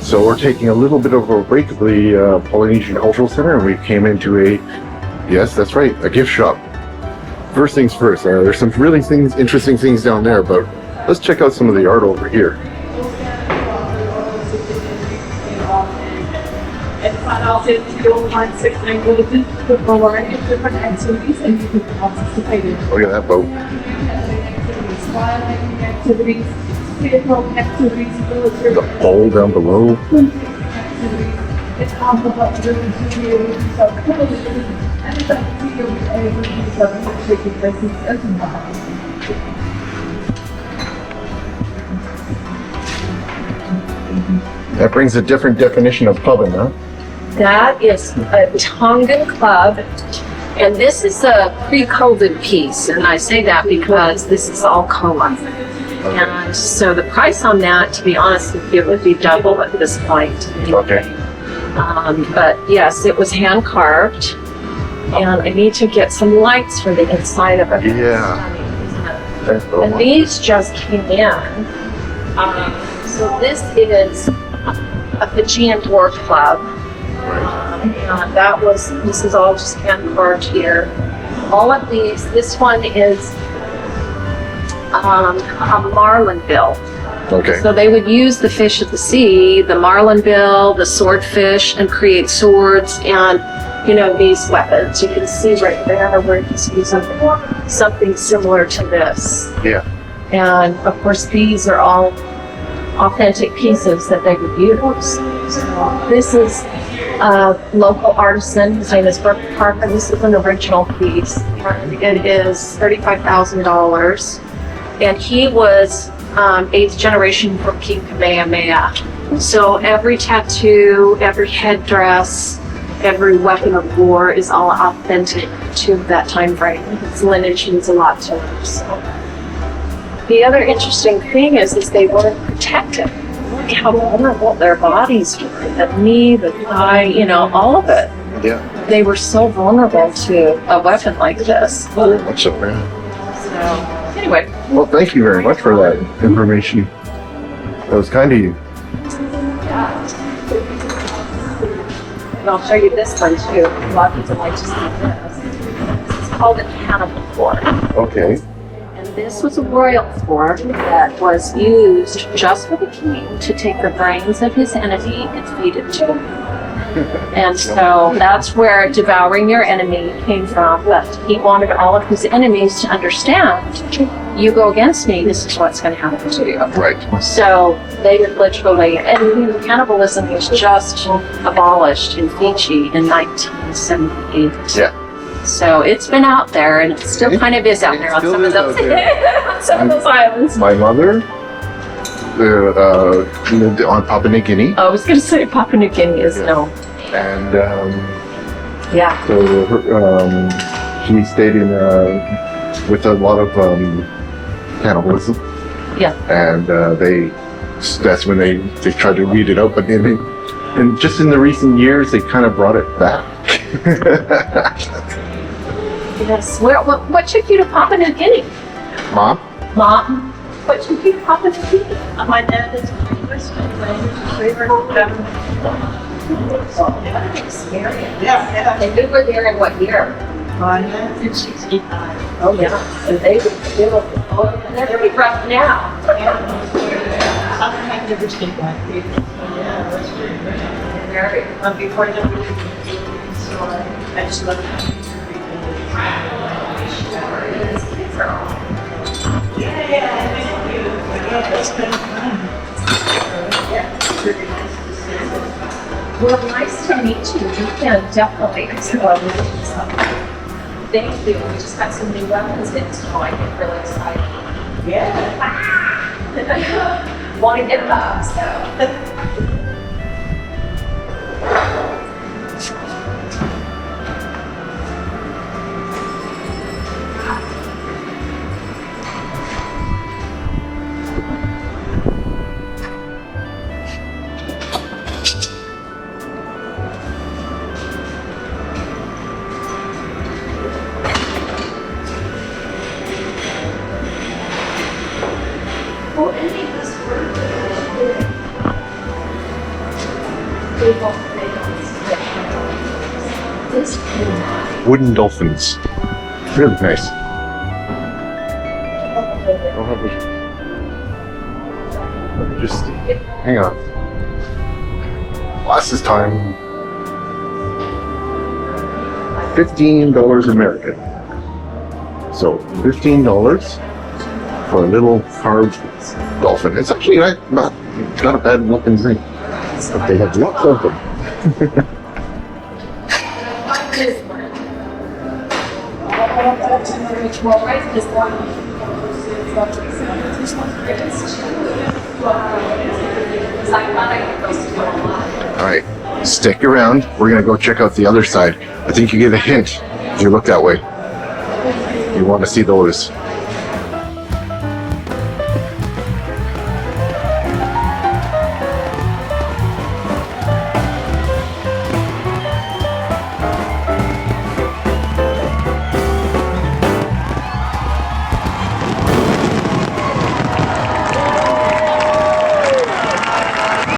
So we're taking a little bit of a break at the Polynesian Cultural Center, and we came into yes, that's right, a gift shop. First things first, there's some really interesting things down there, but let's check out some of the art over here. You'll find 6 languages with a variety of different activities, and you can participate in. Look at that boat. Activities, theatrical activities, military The hole down below. activities. It's all about really creative, so and it's up to you able to do something taking places as well. That brings a different definition of pubbing, huh? That is a Tongan club, and this is a pre-COVID piece, and I say that because this is all koa. And so the price on that, to be honest with you, would be double at this point. Okay. But yes, it was hand carved, and I need to get some lights for the inside of it. Yeah. And these just came in. So this is a Fijian dwarf club. And this is all just hand carved here. All of these, this one is a marlin bill. Okay. So they would use the fish of the sea, the marlin bill, the swordfish, and create swords and, these weapons. You can see right there where he's using something similar to this. Yeah. And of course, these are all authentic pieces that they would use. This is a local artisan. His name is Brooke Parker. This is an original piece. It is $35,000. And he was 8th generation from King Kamehameha. So every tattoo, every headdress, every weapon of war is all authentic to that time frame. His lineage means a lot to him. So the other interesting thing is they weren't protected. Look how vulnerable their bodies were. The knee, the thigh, all of it. Yeah. They were so vulnerable to a weapon like this. What's up, man? So anyway. Well, thank you very much for that information. That was kind of you. And I'll show you this one too. A lot of people like to see this. It's called a cannibal fork. Okay. And this was a royal fork that was used just for the king to take the brains of his enemy and feed it to him. And so that's where devouring your enemy came from. But he wanted all of his enemies to understand, you go against me, this is what's going to happen to you. Right. So they would literally, and cannibalism was just abolished in Fiji in 1978. Yeah. So it's been out there, and it still kind of is out there on some of those on some of those islands. My mother lived on Papua New Guinea. I was going to say Papua New Guinea is no. And Yeah. so she stayed in with a lot of cannibalism. Yeah. And that's when they tried to weed it out. But and just in the recent years, they kind of brought it back. Yes. What took you to Papua New Guinea? Mom? Mom? What took you to Papua New Guinea? My dad is a linguist and language favorite. Yeah. And you were there in what year? 1965. Oh yeah. And they and they're pretty rough now. I've never seen black people. Yeah, that's pretty good. Very. Before I never did so I just love it. Yeah, it's been fun. Well, nice to meet you. You can definitely explore this. Thank you. We just got some new weapons in, so I get really excited. Yeah. Want to get them, so. wooden dolphins. Really nice. I'll have let me just hang on. Last time. $15 American. So $15 for a little carved dolphin. It's actually not a bad looking thing. But they have lots of them. Alright, stick around. We're gonna go check out the other side. I think you get a hint if you look that way. You want to see those